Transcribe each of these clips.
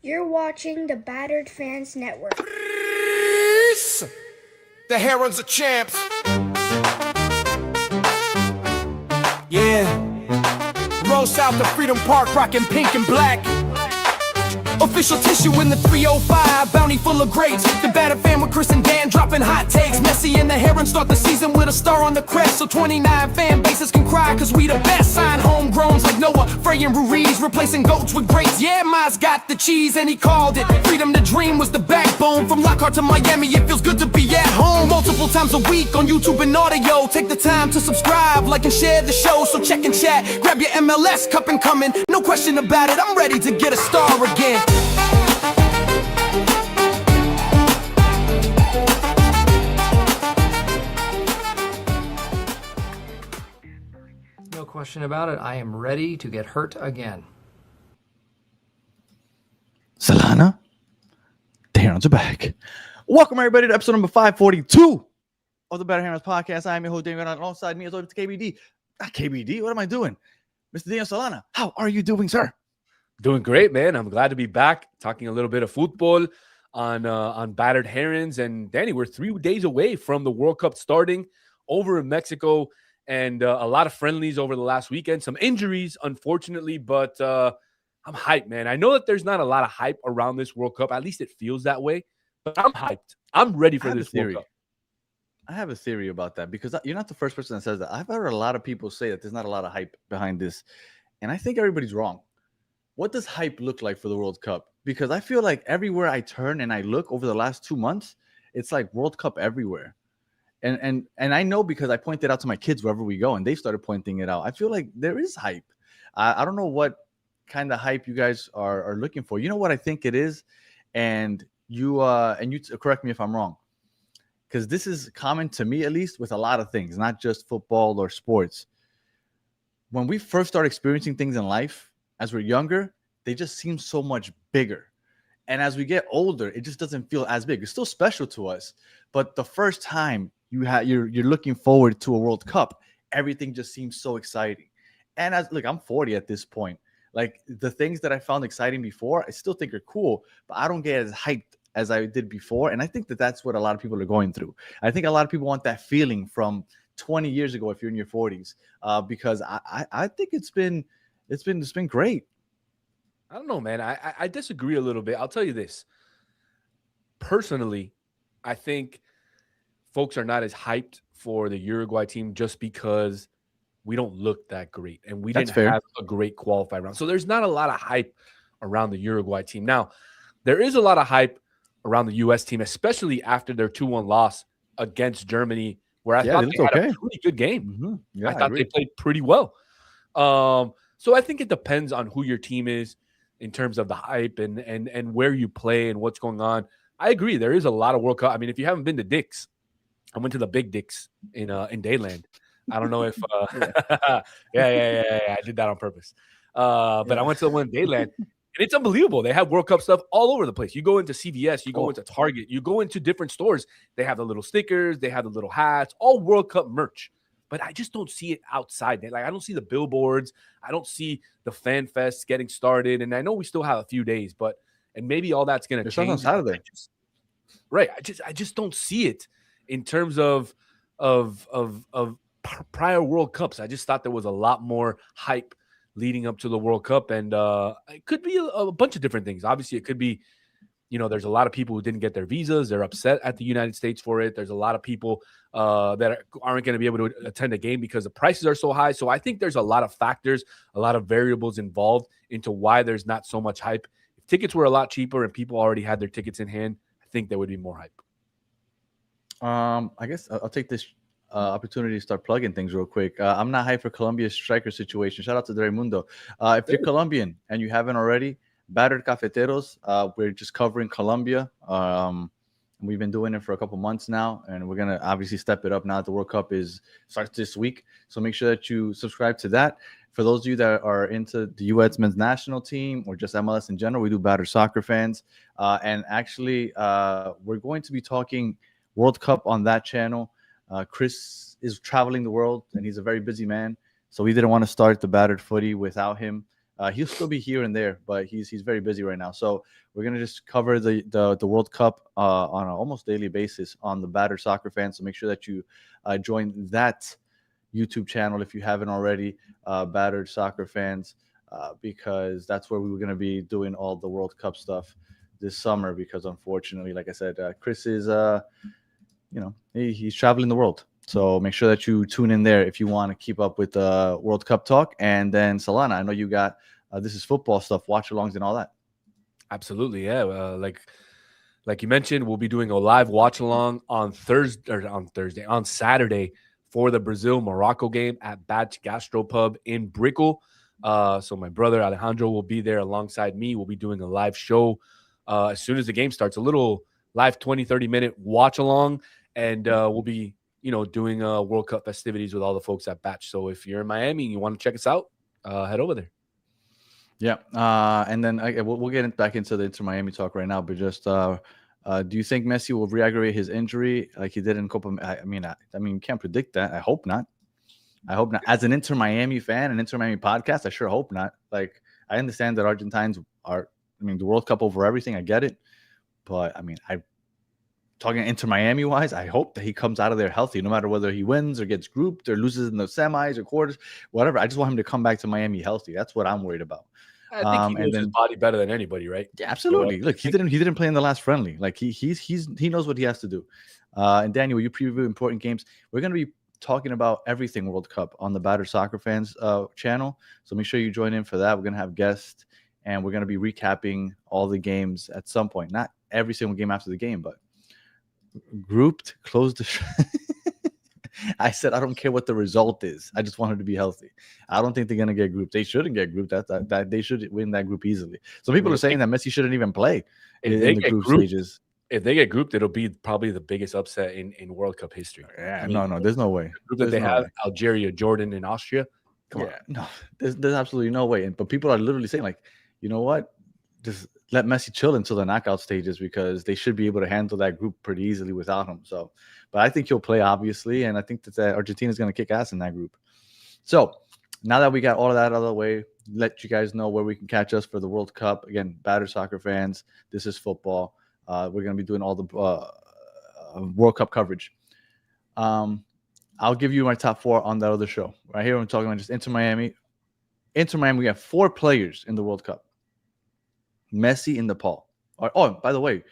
You're watching the Battered Fans Network. The Herons are champs. Yeah. Roll south to Freedom Park, rocking pink and black. Official tissue in the 305, bounty full of grapes. The Battered fan with Chris and Dan dropping hot takes. Messi and the Herons start the season with a star on the crest, so 29 fan bases can cry, cause we the best. Sign homegrowns like Noah, Frey and Ruiz, replacing goats with grapes. Yeah, Miles got the cheese and he called it. Freedom to dream was the backbone. From Lockhart to Miami, it feels good to be at home. Multiple times a week on YouTube and audio. Take the time to subscribe, like and share the show. So check and chat, grab your MLS cup and coming. No question about it, I'm ready to get a star again. No question about it. I am ready to get hurt again. Solana, the Herons are back. Welcome, everybody, to episode number 542 of the Better Herons podcast. I am your host, Dayne St. Alongside me, as always, KBD. Not KBD. What am I doing? Mr. Daniel Solana, how are you doing, sir? Doing great, man. I'm glad to be back talking a little bit of football on Battered Herons. And Danny, we're 3 days away from the World Cup starting over in Mexico, and a lot of friendlies over the last weekend. Some injuries, unfortunately, but I'm hyped, man. I know that there's not a lot of hype around this World Cup. At least it feels that way. But I'm hyped. I'm ready for this World Cup. I have a theory about that, because you're not the first person that says that. I've heard a lot of people say that there's not a lot of hype behind this, and I think everybody's wrong. What does hype look like for the World Cup? Because I feel like everywhere I turn and I look over the last 2 months, it's like World Cup everywhere. And I know, because I pointed out to my kids wherever we go, and they started pointing it out. I feel like there is hype. I don't know what kind of hype you guys are looking for. You know what I think it is? And you correct me if I'm wrong, because this is common to me, at least, with a lot of things, not just football or sports. When we first start experiencing things in life, as we're younger, they just seem so much bigger. And as we get older, it just doesn't feel as big. It's still special to us, but the first time you're looking forward to a World Cup, everything just seems so exciting. And I'm 40 at this point. Like, the things that I found exciting before, I still think are cool, but I don't get as hyped as I did before. And I think that that's what a lot of people are going through. I think a lot of people want that feeling from 20 years ago, if you're in your 40s, because I think it's been great. I don't know, man. I disagree a little bit. I'll tell you this. Personally, I think folks are not as hyped for the Uruguay team just because we don't look that great, and we didn't have a great qualifying round. So there's not a lot of hype around the Uruguay team. Now, there is a lot of hype around the U.S. team, especially after their 2-1 loss against Germany, where I thought they had a pretty good game. Mm-hmm. Yeah, I thought they played pretty well. So I think it depends on who your team is in terms of the hype and where you play and what's going on. I agree. There is a lot of World Cup. I mean, if you haven't been to Dick's, I went to the Big Dick's in Dayland. I don't know if I did that on purpose. But I went to the one in Dayland, and it's unbelievable. They have World Cup stuff all over the place. You go into CVS, you go into Target, you go into different stores. They have the little stickers, they have the little hats, all World Cup merch. But I just don't see it outside. Like, I don't see the billboards. I don't see the fan fest getting started. And I know we still have a few days, and maybe all that's going to change on Saturday. I just don't see it in terms of prior World Cups. I just thought there was a lot more hype leading up to the World Cup, and it could be a bunch of different things. Obviously, it could be, there's a lot of people who didn't get their visas. They're upset at the United States for it. There's a lot of people that aren't going to be able to attend a game because the prices are so high. So I think there's a lot of factors, a lot of variables involved into why there's not so much hype. If tickets were a lot cheaper and people already had their tickets in hand, I think there would be more hype. I guess I'll take this opportunity to start plugging things real quick. I'm not hyped for Colombia's striker situation. Shout out to Raimundo. If you're Colombian and you haven't already, Battered Cafeteros, we're just covering Colombia. We've been doing it for a couple months now, and we're going to obviously step it up now that the World Cup starts this week. So make sure that you subscribe to that. For those of you that are into the U.S. men's national team or just MLS in general, we do Battered Soccer Fans. And actually, we're going to be talking World Cup on that channel. Chris is traveling the world, and he's a very busy man. So we didn't want to start the Battered Footy without him. He'll still be here and there, but he's very busy right now. So we're gonna just cover the World Cup on an almost daily basis on the Battered Soccer Fans. So make sure that you join that YouTube channel if you haven't already, Battered Soccer Fans, because that's where we were gonna be doing all the World Cup stuff this summer. Because unfortunately, like I said, Chris is he's traveling the world. So make sure that you tune in there if you want to keep up with the World Cup talk. And then Solana, I know you got this is football stuff, watch alongs and all that. Absolutely, yeah. Like you mentioned, we'll be doing a live watch along on Saturday for the Brazil-Morocco game at Batch Gastropub in Brickell. So my brother Alejandro will be there alongside me. We'll be doing a live show as soon as the game starts, a little live 20-30 minute watch along, and we'll be doing World Cup festivities with all the folks at Batch. So if you're in Miami and you want to check us out, head over there. Yeah, and then we'll get back into the Inter Miami talk right now. But just, do you think Messi will re-aggravate his injury like he did in Copa? I mean, you can't predict that. I hope not. I hope not. As an Inter Miami fan, an Inter Miami podcast, I sure hope not. Like, I understand that Argentines are, the World Cup over everything. I get it, but talking Inter Miami wise, I hope that he comes out of there healthy, no matter whether he wins or gets grouped or loses in the semis or quarters, whatever. I just want him to come back to Miami healthy. That's what I'm worried about. I think he knows his body better than anybody, right? Yeah, absolutely. Look, he didn't play in the last friendly. Like he knows what he has to do. And Daniel, you preview important games. We're going to be talking about everything World Cup on the Battered Soccer Fans channel. So make sure you join in for that. We're going to have guests, and we're going to be recapping all the games at some point. Not every single game after the game, but grouped, closed the I said I don't care what the result is. I just want her to be healthy. I don't think they're gonna get grouped. They shouldn't get grouped. That they should win that group easily. So people are saying that Messi shouldn't even play in the group stages. If they get grouped, it'll be probably the biggest upset in World Cup history. Yeah, no, there's no way. The group that they have Algeria, Jordan, and Austria. Come on. No, there's absolutely no way. But people are literally saying, like, you know what? Just let Messi chill until the knockout stages, because they should be able to handle that group pretty easily without him. So, but I think he'll play, obviously, and I think that Argentina is going to kick ass in that group. So now that we got all of that out of the way, let you guys know where we can catch us for the World Cup. Again, Battered Soccer Fans, this is football. We're going to be doing all the World Cup coverage. I'll give you my top 4 on that other show. Right here, I'm talking about just Inter Miami. Inter Miami, we have 4 players in the World Cup. Messi and De Paul. Oh, by the way,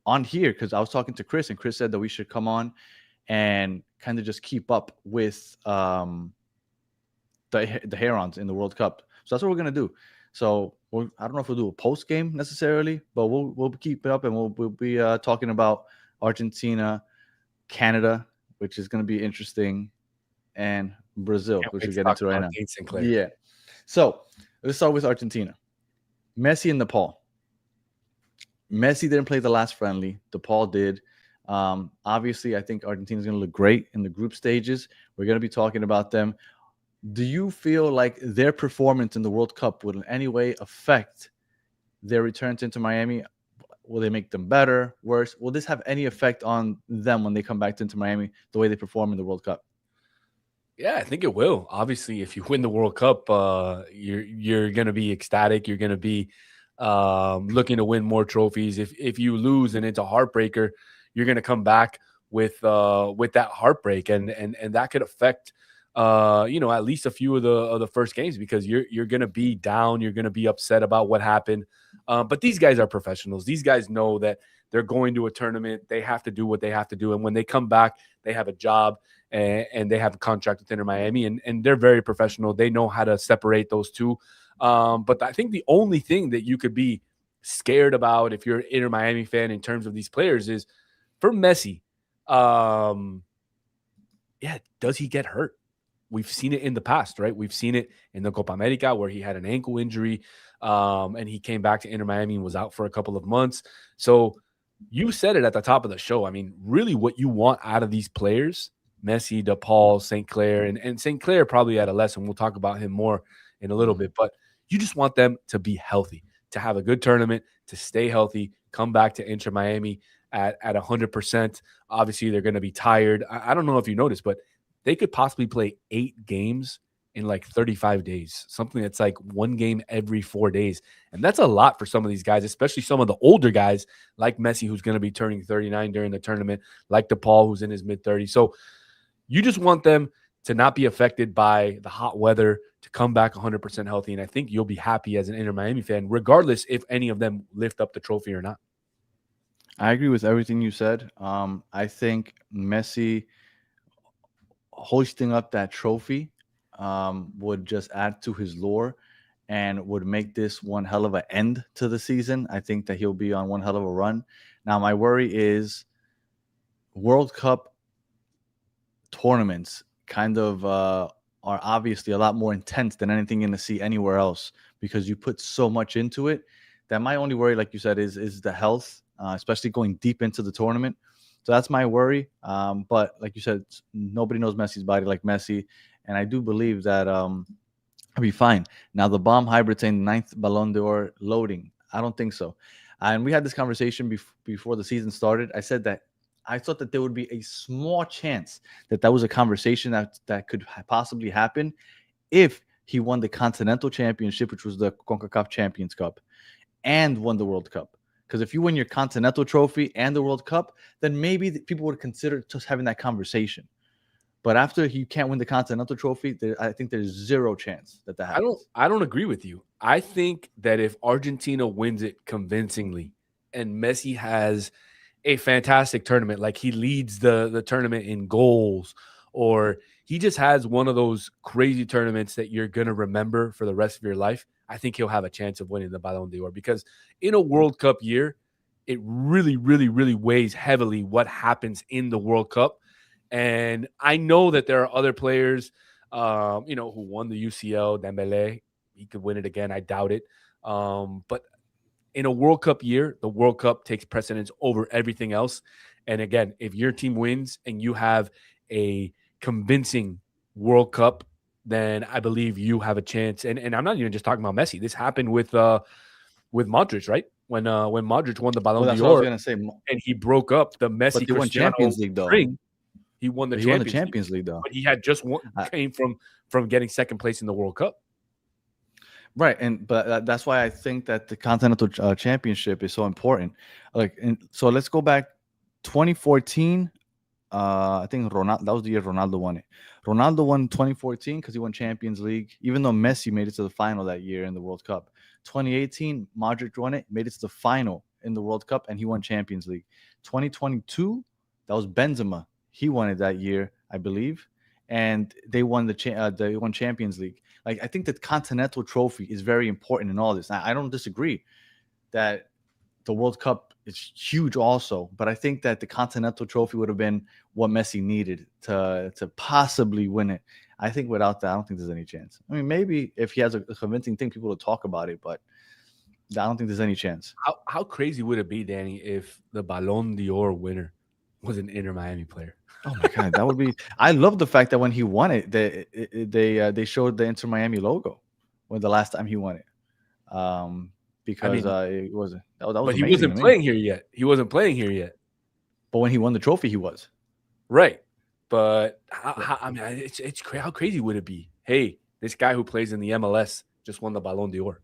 on here, because I was talking to Chris, and Chris said that we should come on and kind of just keep up with the Herons in the World Cup. So that's what we're gonna do. So I don't know if we'll do a post game necessarily, but we'll keep it up, and we'll be talking about Argentina, Canada, which is gonna be interesting, and Brazil, which we'll get into right now. Dayne St. Clair. Yeah. So let's start with Argentina. Messi and De Paul. Messi didn't play the last friendly. De Paul did. Obviously, I think Argentina is going to look great in the group stages. We're going to be talking about them. Do you feel like their performance in the World Cup would in any way affect their return to Miami? Will they make them better, worse? Will this have any effect on them when they come back to Inter Miami, the way they perform in the World Cup? Yeah, I think it will. Obviously, if you win the World Cup, you're going to be ecstatic. You're going to be looking to win more trophies. If you lose and it's a heartbreaker, you're going to come back with that heartbreak, and that could affect at least a few of the first games, because you're going to be down. You're going to be upset about what happened. But these guys are professionals. These guys know that they're going to a tournament. They have to do what they have to do, and when they come back, they have a job. And they have a contract with Inter Miami, and they're very professional. They know how to separate those two. But I think the only thing that you could be scared about if you're an Inter Miami fan in terms of these players is for Messi. Does he get hurt? We've seen it in the past, right? We've seen it in the Copa America where he had an ankle injury, and he came back to Inter Miami and was out for a couple of months. So you said it at the top of the show. I mean, really what you want out of these players, Messi, De Paul, St. Clair, and St. Clair probably had a lesson. We'll talk about him more in a little bit, but you just want them to be healthy, to have a good tournament, to stay healthy, come back to Inter Miami at 100%. Obviously, they're going to be tired. I don't know if you noticed, but they could possibly play 8 games in like 35 days, something that's like one game every 4 days. And that's a lot for some of these guys, especially some of the older guys like Messi, who's going to be turning 39 during the tournament, like De Paul, who's in his mid-30s. So you just want them to not be affected by the hot weather, to come back 100% healthy. And I think you'll be happy as an Inter Miami fan, regardless if any of them lift up the trophy or not. I agree with everything you said. I think Messi hoisting up that trophy would just add to his lore and would make this one hell of an end to the season. I think that he'll be on one hell of a run. Now, my worry is World Cup tournaments kind of are obviously a lot more intense than anything you're going to see anywhere else because you put so much into it. That my only worry, like you said, is the health, especially going deep into the tournament. So that's my worry. But like you said, nobody knows Messi's body like Messi. And I do believe that I'll be fine. Now, the bomb hybrid saying 9th Ballon d'Or loading. I don't think so. And we had this conversation before the season started. I said that I thought that there would be a small chance that was a conversation that could possibly happen if he won the Continental Championship, which was the CONCACAF Champions Cup, and won the World Cup. Because if you win your Continental Trophy and the World Cup, then maybe people would consider just having that conversation. But after you can't win the Continental Trophy, I think there's zero chance that happens. I don't agree with you. I think that if Argentina wins it convincingly and Messi has a fantastic tournament, like he leads the tournament in goals, or he just has one of those crazy tournaments that you're going to remember for the rest of your life, I think he'll have a chance of winning the Ballon d'Or, because in a World Cup year, it really, really, really weighs heavily what happens in the World Cup. And I know that there are other players, who won the UCL, Dembele. He could win it again. I doubt it. But in a World Cup year, the World Cup takes precedence over everything else. And again, if your team wins and you have a convincing World Cup, then I believe you have a chance. And I'm not even just talking about Messi. This happened with Modric, right? When Modric won the Ballon d'Or, I was gonna say, and he broke up the Messi. But he won Champions League though. He won the Champions League though. But he had just came from getting second place in the World Cup. Right, but that's why I think that the Continental Championship is so important. So let's go back 2014. I think Ronaldo, that was the year Ronaldo won it. Ronaldo won 2014 because he won Champions League, even though Messi made it to the final that year in the World Cup. 2018, Modric won it, made it to the final in the World Cup, and he won Champions League. 2022, that was Benzema. He won it that year, I believe, and they won they won Champions League. Like, I think that Continental Trophy is very important in all this. Now, I don't disagree that the World Cup is huge also, but I think that the Continental Trophy would have been what Messi needed to possibly win it. I think without that, I don't think there's any chance. I mean, maybe if he has a convincing thing, people will talk about it, but I don't think there's any chance. How crazy would it be, Danny, if the Ballon d'Or winner was an Inter Miami player? Oh my God, that would be. I love the fact that when he won it, they showed the Inter Miami logo when the last time he won it. Because it wasn't. That was but he wasn't playing here yet. He wasn't playing here yet. But when he won the trophy, he was. Right. But I mean, it's how crazy would it be? Hey, this guy who plays in the MLS just won the Ballon d'Or.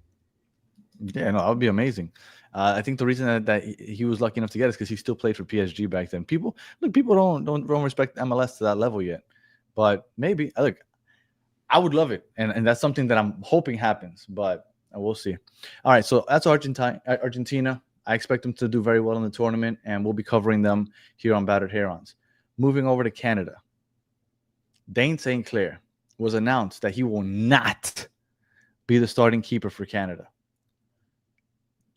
Yeah, no, that would be amazing. I think the reason that he was lucky enough to get it is because he still played for PSG back then. People don't respect MLS to that level yet, but maybe I would love it, and that's something that I'm hoping happens, but we'll see. All right, so that's Argentina. I expect them to do very well in the tournament, and we'll be covering them here on Battered Herons. Moving over to Canada, Dayne St. Clair was announced that he will not be the starting keeper for Canada.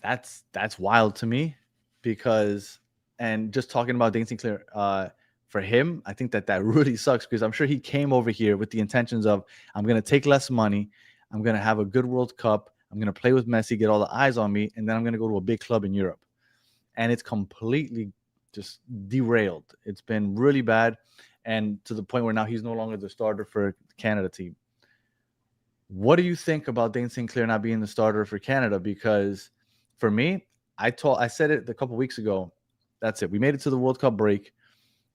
That's wild to me, because, and just talking about Dayne St. Clair, for him, I think that really sucks, because I'm sure he came over here with the intentions of, I'm going to take less money, I'm going to have a good World Cup, I'm going to play with Messi, get all the eyes on me, and then I'm going to go to a big club in Europe. And it's completely just derailed. It's been really bad, and to the point where now he's no longer the starter for the Canada team. What do you think about Dayne St. Clair not being the starter for Canada? Because for me, I said it a couple weeks ago. That's it. We made it to the World Cup break.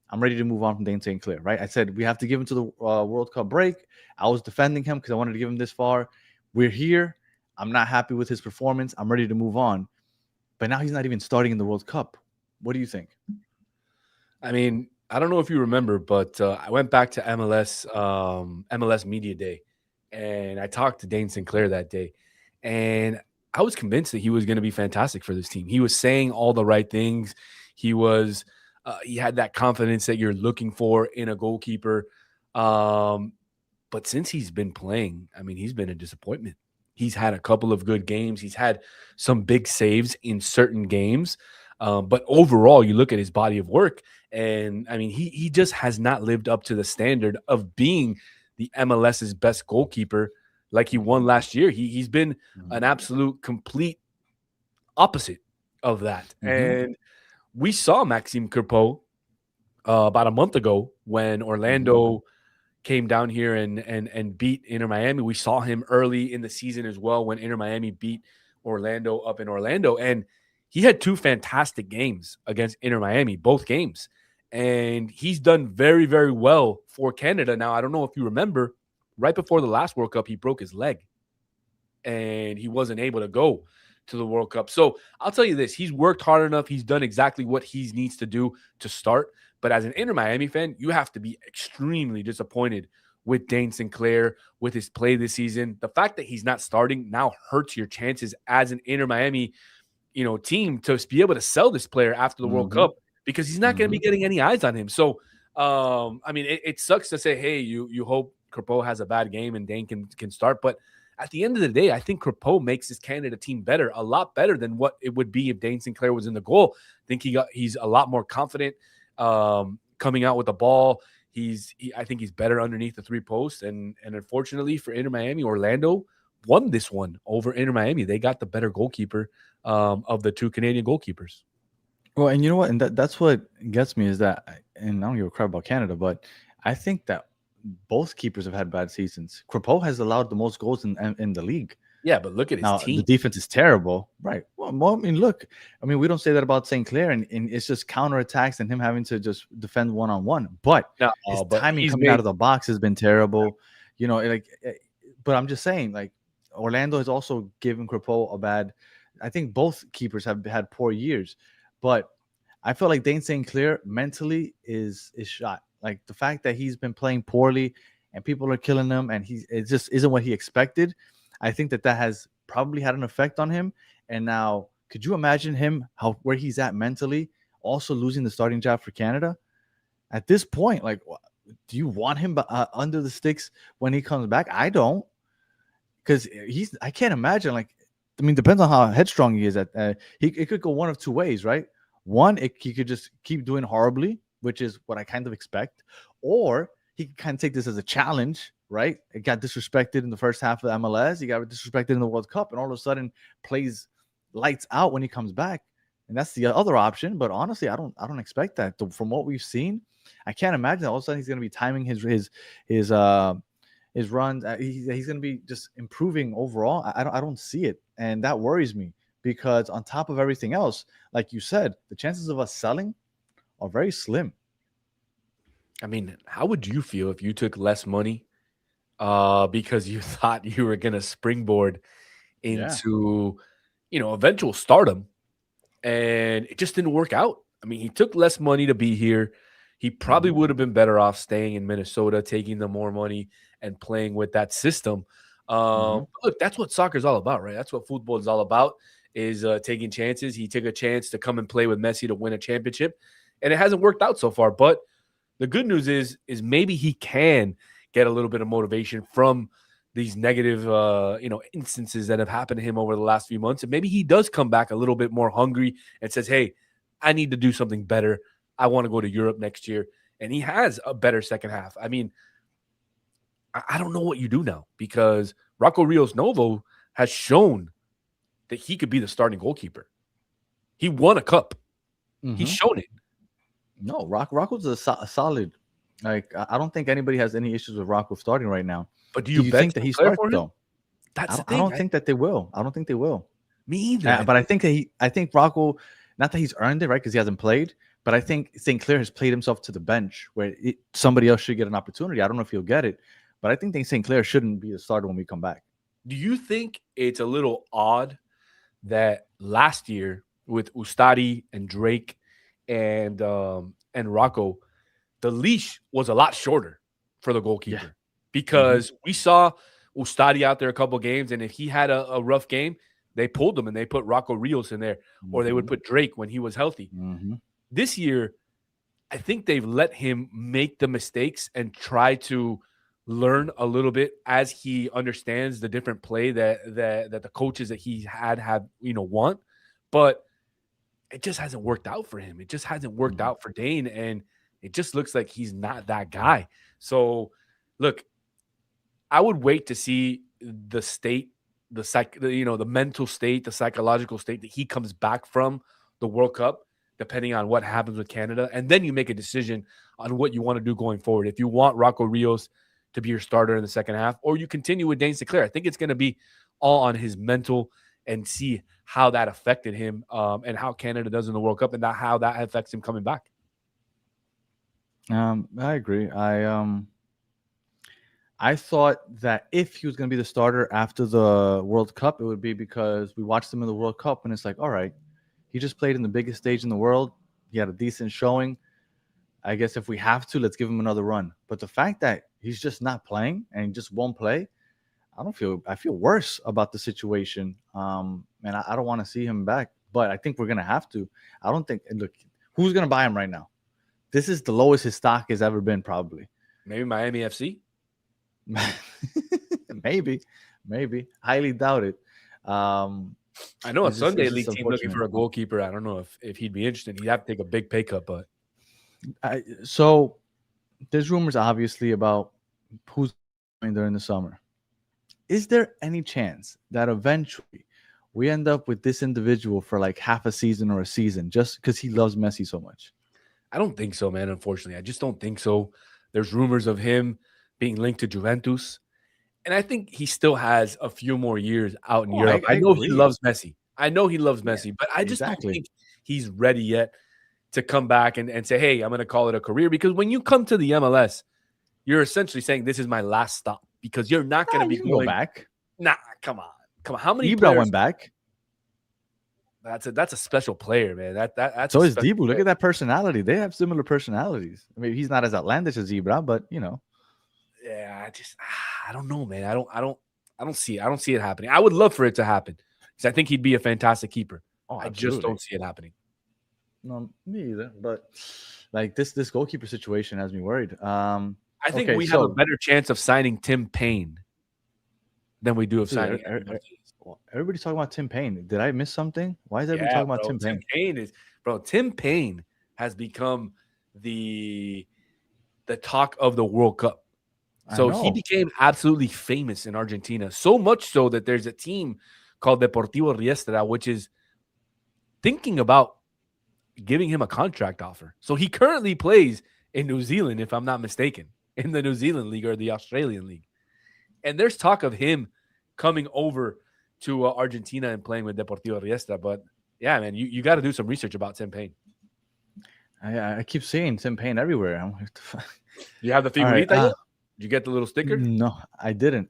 I'm ready to move on from Dayne St. Clair, right? I said we have to give him to the World Cup break. I was defending him because I wanted to give him this far. We're here. I'm not happy with his performance. I'm ready to move on. But now he's not even starting in the World Cup. What do you think? I mean, I don't know if you remember, but I went back to MLS Media Day, and I talked to Dayne St. Clair that day, and I was convinced that he was going to be fantastic for this team. He was saying all the right things. He had that confidence that you're looking for in a goalkeeper. But since he's been playing, I mean, he's been a disappointment. He's had a couple of good games. He's had some big saves in certain games. But overall, you look at his body of work, and I mean, he just has not lived up to the standard of being the MLS's best goalkeeper like he won last year. He's been an absolute complete opposite of that. And we saw Maxime Crepeau about a month ago when Orlando came down here and beat Inter Miami. We saw him early in the season as well when Inter Miami beat Orlando up in Orlando. And he had 2 fantastic games against Inter Miami, both games. And he's done very, very well for Canada. Now, I don't know if you remember, right before the last World Cup, he broke his leg. And he wasn't able to go to the World Cup. So I'll tell you this, he's worked hard enough. He's done exactly what he needs to do to start. But as an Inter Miami fan, you have to be extremely disappointed with Dayne St. Clair, with his play this season. The fact that he's not starting now hurts your chances as an Inter Miami team to be able to sell this player after the World Cup, because he's not going to be getting any eyes on him. So, I mean, it sucks to say, hey, you hope Crepeau has a bad game and Dayne can start. But at the end of the day, I think Crepeau makes his Canada team better, a lot better than what it would be if Dayne St. Clair was in the goal. I think he's a lot more confident coming out with the ball. I think he's better underneath the 3 posts. And unfortunately for Inter Miami, Orlando won this one over Inter Miami. They got the better goalkeeper of the 2 Canadian goalkeepers. Well, and you know what? And that's what gets me is that, and I don't give a crap about Canada, but I think that both keepers have had bad seasons. Crepeau has allowed the most goals in the league. Yeah, but look at his team. The defense is terrible. Right. Well, I mean, look, we don't say that about St. Clair, and it's just counterattacks and him having to just defend one-on-one. But his timing coming out of the box has been terrible. But I'm just saying, like, Orlando has also given Crepeau a bad. I think both keepers have had poor years, but I feel like Dayne St. Clair mentally is shot. Like, the fact that he's been playing poorly and people are killing him, and it just isn't what he expected. I think that has probably had an effect on him. And now, could you imagine him where he's at mentally, also losing the starting job for Canada? At this point, like, do you want him under the sticks when he comes back? I don't, because I can't imagine. Like, I mean, depends on how headstrong he is. It could go one of 2 ways, right? One, he could just keep doing horribly, which is what I kind of expect, or he can kind of take this as a challenge. Right? It got disrespected in the first half of the MLS. He got disrespected in the World Cup, and all of a sudden plays lights out when he comes back. And that's the other option. But honestly, I don't expect that. From what we've seen, I can't imagine that all of a sudden he's going to be timing his runs. He's going to be just improving overall. I don't see it, and that worries me, because on top of everything else, like you said, the chances of us selling are very slim. I mean, how would you feel if you took less money because you thought you were going to springboard into, eventual stardom, and it just didn't work out? I mean, he took less money to be here. He probably would have been better off staying in Minnesota, taking the more money and playing with that system. Look, that's what soccer is all about, right? That's what football is all about, is taking chances. He took a chance to come and play with Messi to win a championship, and it hasn't worked out so far. But the good news is maybe he can get a little bit of motivation from these negative, instances that have happened to him over the last few months. And maybe he does come back a little bit more hungry and says, hey, I need to do something better. I want to go to Europe next year. And he has a better second half. I mean, I don't know what you do now, because Rocco Rios Novo has shown that he could be the starting goalkeeper. He won a cup. He's shown it. No, Rocco's a solid. Like, I don't think anybody has any issues with Rocco starting right now. But do you think that he starts though? That's I don't think that they will. I don't think they will. Me either. But I think Rocco, not that he's earned it, right? Because he hasn't played, But I think St. Clair has played himself to the bench where somebody else should get an opportunity. I don't know if he'll get it, but I think St. Clair shouldn't be the starter when we come back. Do you think it's a little odd that last year with Ustadi and Drake and Rocco, the leash was a lot shorter for the goalkeeper because we saw Ustadi out there a couple games, and if he had a rough game, they pulled him and they put Rocco Rios in there, or they would put Drake when he was healthy. This year, I think they've let him make the mistakes and try to learn a little bit as he understands the different play that the coaches that he had want, but it just hasn't worked out for him. It just hasn't worked out for Dayne, and it just looks like he's not that guy. So, look, I would wait to see the state, the mental state, the psychological state that he comes back from the World Cup, depending on what happens with Canada, and then you make a decision on what you want to do going forward. If you want Rocco Rios to be your starter in the second half, or you continue with Dayne St. I think it's going to be all on his mental and see how that affected him and how Canada does in the World Cup and how that affects him coming back. I agree. I thought that if he was going to be the starter after the World Cup, it would be because we watched him in the World Cup and it's like, all right, he just played in the biggest stage in the world. He had a decent showing. I guess if we have to, let's give him another run. But the fact that he's just not playing and he just won't play, I feel worse about the situation. And I don't want to see him back, but I think we're going to have to. I don't think, look, who's going to buy him right now? This is the lowest his stock has ever been, probably. Maybe Miami FC? maybe. Highly doubt it. I know a Sunday League team looking for a goalkeeper. I don't know if he'd be interested. He'd have to take a big pay cut, but. So there's rumors, obviously, about who's going during the summer. Is there any chance that eventually we end up with this individual for like half a season or a season just because he loves Messi so much? I don't think so, man, unfortunately. I just don't think so. There's rumors of him being linked to Juventus, and I think he still has a few more years out in Europe. I know he loves Messi. But I just don't think he's ready yet to come back and say, hey, I'm going to call it a career. Because when you come to the MLS, you're essentially saying this is my last stop because you're not going to be going back. Nah, come on. How many Ibra went back? That's a special player, man. That's so is Dibu. Look at that personality. They have similar personalities. I mean, he's not as outlandish as Ibra, but you know. Yeah, I don't know, man. I don't see it. I don't see it happening. I would love for it to happen because I think he'd be a fantastic keeper. I just don't see it happening. No, me either. But like this goalkeeper situation has me worried. I think we have a better chance of signing Tim Payne than we do of signing. Everybody's talking about Tim Payne. Did I miss something? Why is everybody talking about Tim Payne? Tim Payne has become the talk of the World Cup. So he became absolutely famous in Argentina, so much so that there's a team called Deportivo Riestra, which is thinking about giving him a contract offer. So he currently plays in New Zealand, if I'm not mistaken, in the New Zealand League or the Australian League. And there's talk of him coming over to Argentina and playing with Deportivo Riestra. But, yeah, man, you got to do some research about Tim Payne. I keep seeing Tim Payne everywhere. I'm like, you have the figurita yet? Did you get the little sticker? No, I didn't.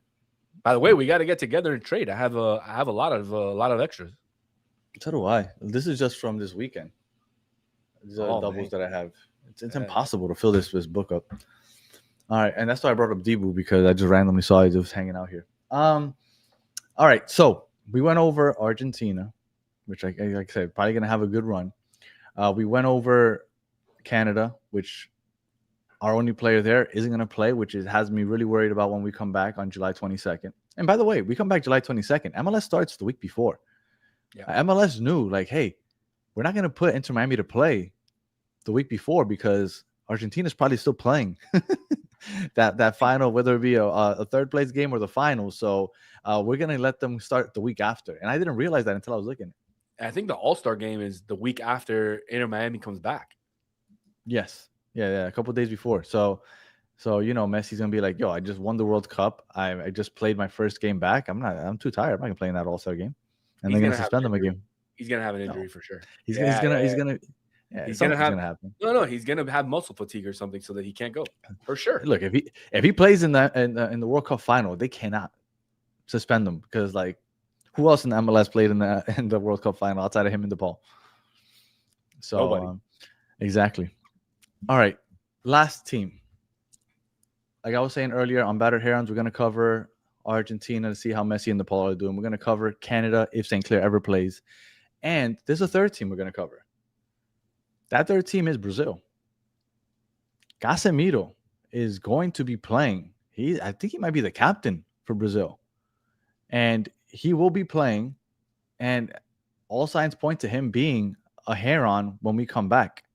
By the way, we got to get together and trade. I have a lot of extras. So do I. This is just from this weekend. These are doubles that I have. It's impossible to fill this book up. All right, and that's why I brought up Dibu because I just randomly saw he was hanging out here. All right, so we went over Argentina, which like I said, probably gonna have a good run. We went over Canada, which our only player there isn't gonna play, which has me really worried about when we come back on July 22nd. And by the way, we come back July 22nd. MLS starts the week before. Yeah. MLS knew, like, hey, we're not gonna put Inter Miami to play the week before because Argentina's probably still playing that final, whether it be a third place game or the final. So we're gonna let them start the week after. And I didn't realize that until I was looking. I think the All-Star game is the week after Inter Miami comes back. Yes. Yeah, a couple of days before. So you know, Messi's gonna be like, yo, I just won the World Cup. I just played my first game back. I'm too tired. I'm not gonna play in that All-Star game. And they're gonna suspend him again. He's gonna have an injury for sure. He's gonna Yeah, He's something's gonna gonna happen. no. He's gonna have muscle fatigue or something so that he can't go for sure. Look, if he plays in the World Cup final, they cannot suspend him because like who else in the MLS played in the World Cup final outside of him and De Paul? So Nobody. Exactly. All right, last team. Like I was saying earlier, on Battered Herons, we're gonna cover Argentina to see how Messi and De Paul are doing. We're gonna cover Canada if St. Clair ever plays, and there's a third team we're gonna cover. That third team is Brazil. Casemiro is going to be playing. I think he might be the captain for Brazil. And he will be playing. And all signs point to him being a Heron when we come back.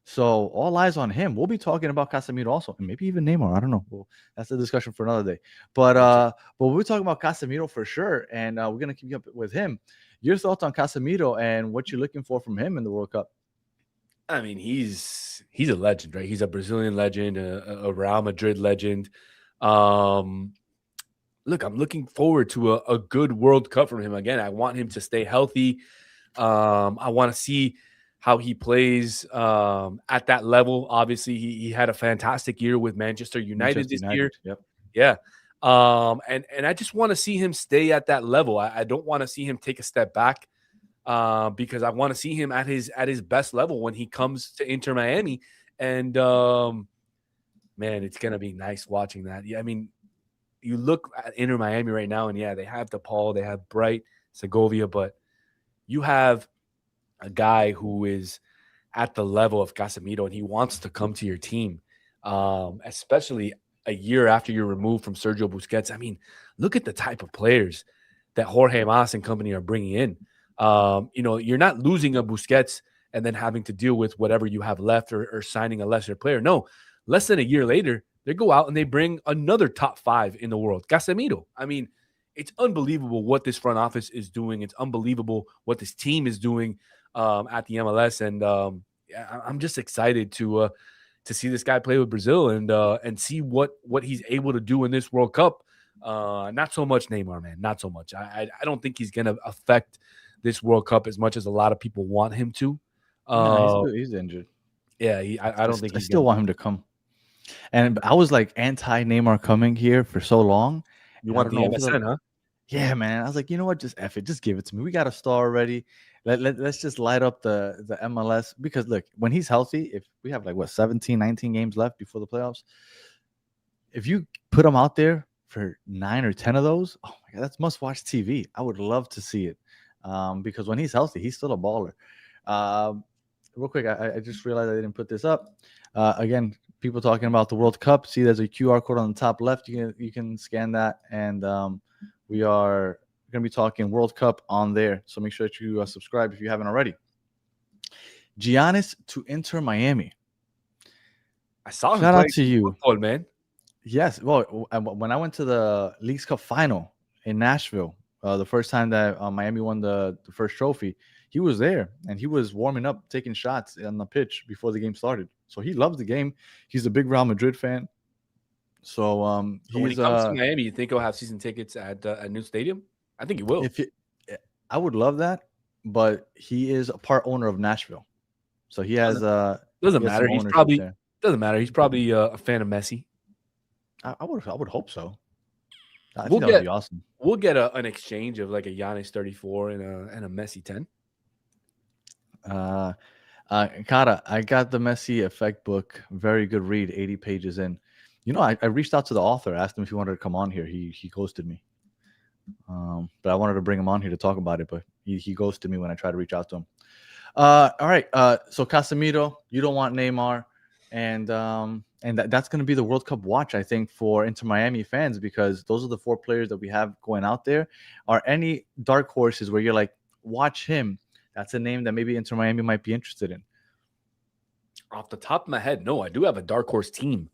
So all eyes on him. We'll be talking about Casemiro also, and maybe even Neymar. I don't know. Well, that's a discussion for another day. But we're talking about Casemiro for sure, and we're gonna keep you up with him. Your thoughts on Casemiro and what you're looking for from him in the World Cup? I mean, he's a legend, right? He's a Brazilian legend, a Real Madrid legend. Look, I'm looking forward to a good World Cup from him. Again, I want him to stay healthy. I want to see how he plays at that level. Obviously, he had a fantastic year with Manchester United this year. Yep. Yeah. And I just want to see him stay at that level. I don't want to see him take a step back because I want to see him at his best level when he comes to Inter Miami. And man, it's gonna be nice watching that. Yeah, I mean, you look at Inter Miami right now, and yeah, they have De Paul, they have Bright, Segovia, but you have a guy who is at the level of Casemiro, and he wants to come to your team, especially a year after you're removed from Sergio Busquets. I mean, look at the type of players that Jorge Mas and company are bringing in. You're not losing a Busquets and then having to deal with whatever you have left or signing a lesser player. No, less than a year later, they go out and they bring another top 5 in the world, Casemiro. I mean, it's unbelievable what this front office is doing. It's unbelievable what this team is doing at the MLS. And I'm just excited to see this guy play with Brazil and see what he's able to do in this World Cup. Not so much Neymar, man. Not so much. I don't think he's going to affect this World Cup as much as a lot of people want him to. No, he's injured. Yeah, I don't think I still want him to come. And I was like anti-Neymar coming here for so long. You want the MSN, huh? Yeah, man. I was like, you know what? Just F it. Just give it to me. We got a star already. Let's just light up the MLS. Because, look, when he's healthy, if we have, 17, 19 games left before the playoffs, if you put him out there for 9 or 10 of those, oh, my God, that's must-watch TV. I would love to see it because when he's healthy, he's still a baller. Real quick, I just realized I didn't put this up. Again, people talking about the World Cup. See, there's a QR code on the top left. You can scan that, and we are going to be talking World Cup on there. So make sure that you subscribe if you haven't already. Giannis to Inter Miami. I saw him. Shout out to you, football, man. Yes. Well, when I went to the Leagues Cup final in Nashville, the first time that Miami won the first trophy, he was there and he was warming up, taking shots on the pitch before the game started. So he loves the game. He's a big Real Madrid fan. So when he comes to Miami, you think he'll have season tickets at a new stadium? I think he will. I would love that, but he is a part owner of Nashville, so he has doesn't matter. He's probably a fan of Messi. I would hope so. I think that would be awesome. We'll get an exchange of like a Giannis 34 and a Messi 10. Kara, I got the Messi Effect book. Very good read, 80 pages in. You know, I reached out to the author, asked him if he wanted to come on here. He ghosted me. But I wanted to bring him on here to talk about it, but he ghosted me when I tried to reach out to him. All right. So Casemiro, you don't want Neymar, and that's going to be the World Cup watch, I think, for Inter Miami fans, because those are the 4 players that we have going out there. Are any dark horses where you're like, watch him? That's a name that maybe Inter Miami might be interested in. Off the top of my head, no, I do have a dark horse team.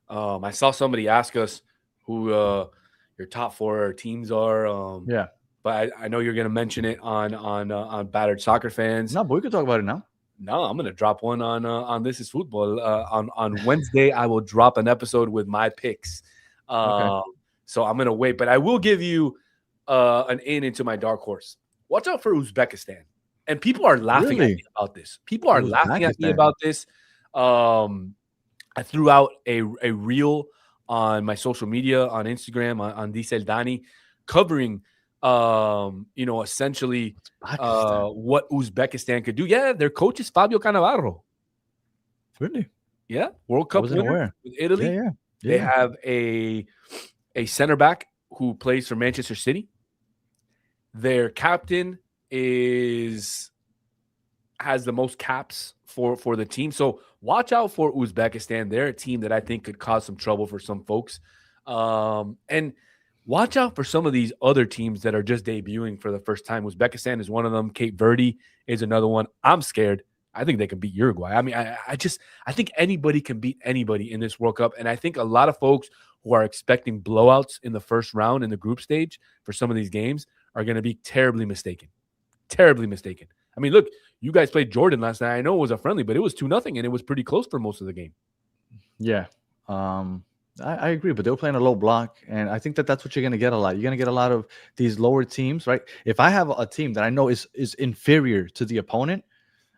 I saw somebody ask us who your top 4 teams are. Yeah, but I know you're going to mention it on Battered Soccer Fans. No, but we could talk about it now. No, I'm going to drop one on This Is Football. On Wednesday, I will drop an episode with my picks. Okay. So I'm going to wait, but I will give you an in into my dark horse. Watch out for Uzbekistan. And people are laughing at Really? me about this. People are laughing at me Uzbekistan. about this. I threw out a reel on my social media, on Instagram, on Dayne St, covering, essentially Uzbekistan. what Uzbekistan could do. Yeah, their coach is Fabio Cannavaro. Really? Yeah, World I Cup wasn't winner aware. with Italy. Yeah. They have a center back who plays for Manchester City. Their captain has the most caps for the team. So watch out for Uzbekistan. They're a team that I think could cause some trouble for some folks. And watch out for some of these other teams that are just debuting for the first time. Uzbekistan is one of them. Cape Verde is another one. I'm scared. I think they can beat Uruguay. I mean, I think anybody can beat anybody in this World Cup. And I think a lot of folks who are expecting blowouts in the first round in the group stage for some of these games are going to be terribly mistaken. Terribly mistaken. I mean, look, you guys played Jordan last night. I know it was a friendly, but it was 2-0, and it was pretty close for most of the game. Yeah. I agree, but they were playing a low block, and I think that's what you're going to get a lot. You're going to get a lot of these lower teams, right? If I have a team that I know is inferior to the opponent,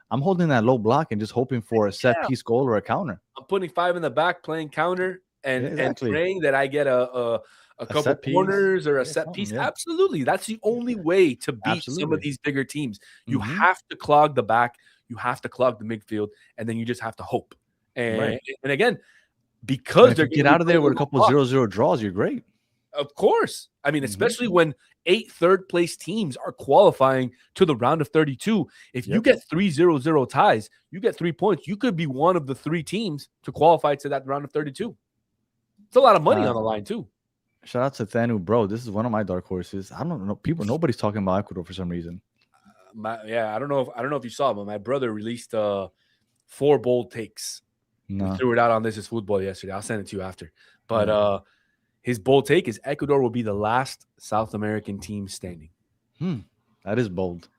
I'm holding that low block and just hoping for a set piece goal or a counter. I'm putting 5 in the back, playing counter, and praying that I get a couple corners or a set piece. Yeah. Absolutely. That's the only way to beat some of these bigger teams. You have to clog the back. You have to clog the midfield, and then you just have to hope. And again, because they're get out of there with a couple 0-0 draws, you're great. Of course. I mean, especially when 8 third-place teams are qualifying to the round of 32. If you get 3 0-0 ties, you get 3 points. You could be one of the 3 teams to qualify to that round of 32. It's a lot of money on the line, too. Shout out to Thanu, bro. This is one of my dark horses. I don't know. Nobody's talking about Ecuador for some reason. I don't know if you saw, but my brother released 4 bold takes. No. He threw it out on This Is Football yesterday. I'll send it to you after. But his bold take is Ecuador will be the last South American team standing. That is bold.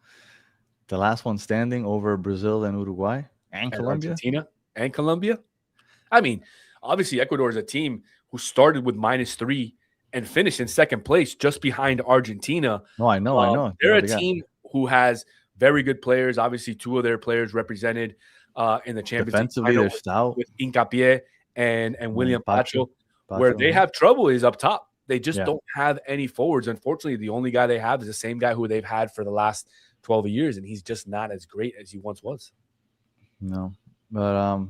The last one standing over Brazil and Uruguay and Colombia. Argentina and Colombia. I mean, obviously Ecuador is a team who started with -3 and finished in second place just behind Argentina. No, I know. They're a team who has very good players. Obviously, 2 of their players represented in the Champions League. Defensively, they're stout. With Hincapié and William Pacho. Where they have trouble is up top. They just don't have any forwards. Unfortunately, the only guy they have is the same guy who they've had for the last 12 years, and he's just not as great as he once was. No. But I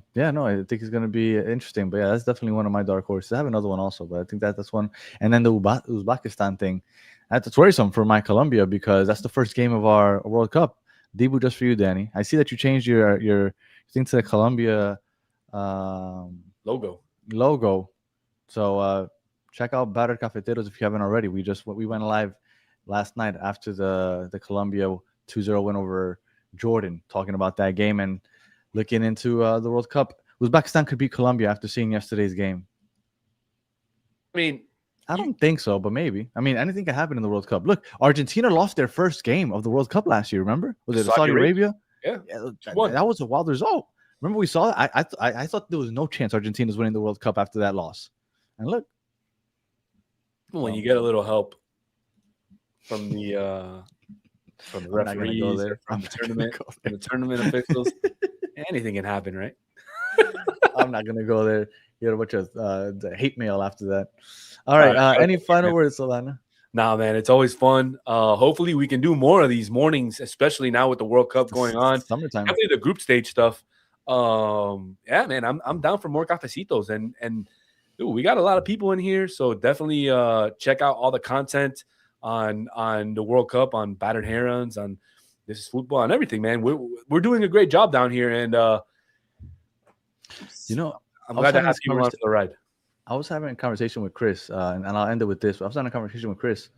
think it's going to be interesting. But yeah, that's definitely one of my dark horses. I have another one also, but I think that's one. And then the Uzbekistan thing, that's worrisome for my Colombia because that's the first game of our World Cup. Debu, just for you, Danny. I see that you changed your thing to the Colombia logo. So check out Battered Cafeteros if you haven't already. We went live last night after the Colombia 2-0 win over Jordan, talking about that game and looking into the World Cup. Uzbekistan could beat Colombia after seeing yesterday's game. I mean, I don't think so, but maybe. I mean, anything can happen in the World Cup. Look, Argentina lost their first game of the World Cup last year, remember? Was it Saudi Arabia? Yeah. That was a wild result. Remember we saw that? I thought there was no chance Argentina's winning the World Cup after that loss. And look. When you get a little help from the referees or from the tournament officials, anything can happen, right? I'm not gonna go there. You get a bunch of the hate mail after that. All right. Any final words, Solana? Nah, man, it's always fun. Hopefully we can do more of these mornings, especially now with the World Cup going on. Summertime. Definitely the group stage stuff. Yeah, man, I'm down for more cafecitos and dude, we got a lot of people in here, so definitely check out all the content on the World Cup, on Battered Herons, on This Is Football, and everything, man. We're doing a great job down here, and I'm glad to have you on for the ride. I was having a conversation with Chris, and I'll end it with this. I was having a conversation with Chris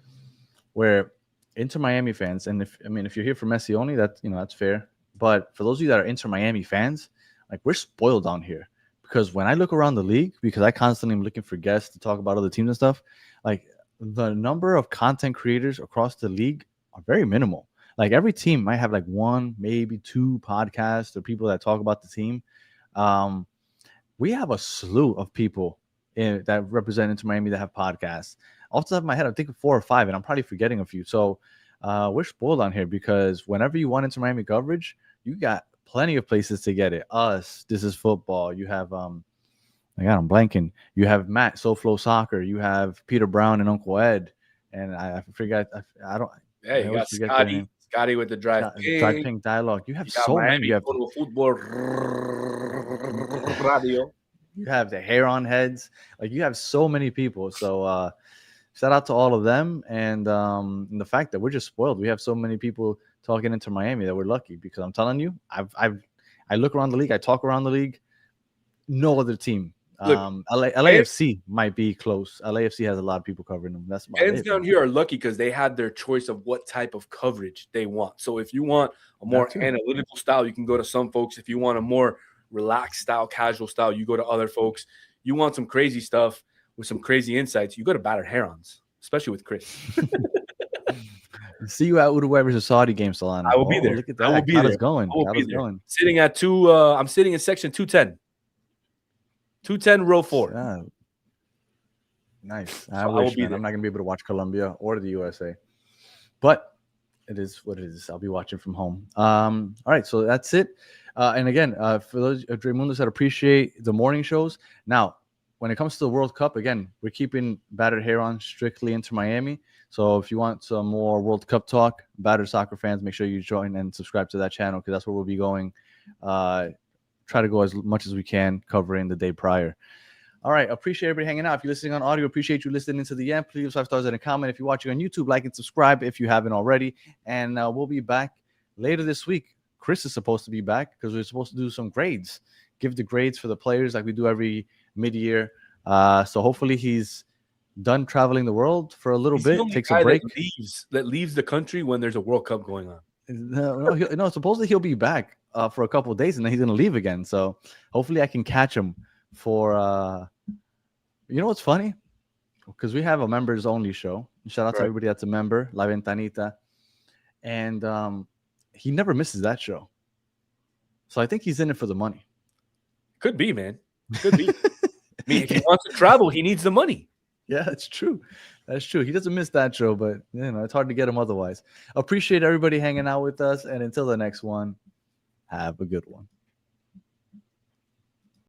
where Inter Miami fans, and if you're here for Messi only, that's fair. But for those of you that are Inter Miami fans, like we're spoiled down here. Because when I look around the league, because I constantly am looking for guests to talk about other teams and stuff, like the number of content creators across the league are very minimal. Like every team might have like 1, maybe 2 podcasts or people that talk about the team. We have a slew of people that represent Inter Miami that have podcasts. Off the top of my head, I'm thinking 4 or 5, and I'm probably forgetting a few. So we're spoiled on here because whenever you want Inter Miami coverage, you got plenty of places to get it. Us, This Is Football. You have I'm blanking. You have Matt, SoFlo Soccer. You have Peter Brown and Uncle Ed. And I forget. I don't. Hey, you got Scotty with the Drive Pink dialogue. You have You got so Miami many. You have Total Football Radio. You have the Heron heads. Like you have so many people. So shout out to all of them. And the fact that we're just spoiled. We have so many people talking Inter Miami that we're lucky because I'm telling you, I look around the league, I talk around the league. No other team. Look, LAFC might be close. LAFC has a lot of people covering them. That's about fans it. down here are lucky because they had their choice of what type of coverage they want. So if you want a more analytical style, you can go to some folks. If you want a more relaxed style, casual style, you go to other folks. You want some crazy stuff with some crazy insights, you go to Battered Herons, especially with Chris. See you at Uruguay versus Saudi game, Solana. I will be there. Look at that. I will be How there. it's going. How it's going. Sitting at I'm sitting in section 210. 210 row 4. Yeah. Nice. So I wish, man. I'm not gonna be able to watch Colombia or the USA, but it is what it is. I'll be watching from home. All right, so that's it. And again, for those Draymundos that appreciate the morning shows, now when it comes to the World Cup, again, we're keeping Battered Heron strictly Inter Miami. So if you want some more World Cup talk, Battered Soccer fans, make sure you join and subscribe to that channel because that's where we'll be going. Try to go as much as we can covering the day prior. All right. Appreciate everybody hanging out. If you're listening on audio, appreciate you listening to the end. Please leave 5 stars and a comment. If you're watching on YouTube, like and subscribe if you haven't already. And we'll be back later this week. Chris is supposed to be back because we're supposed to do some grades. Give the grades for the players like we do every mid-year. So hopefully he's done traveling the world for a little bit. Takes a break. That leaves the country when there's a World Cup going on. No, supposedly he'll be back for a couple of days and then he's going to leave again. So hopefully I can catch him for you know what's funny? Because we have a members only show. Shout out to everybody that's a member, La Ventanita. And he never misses that show. So I think he's in it for the money. Could be, man. Could be. I mean, if he wants to travel, he needs the money. Yeah, that's true. That's true. He doesn't miss that show, but you know, it's hard to get him otherwise. Appreciate everybody hanging out with us. And until the next one, have a good one.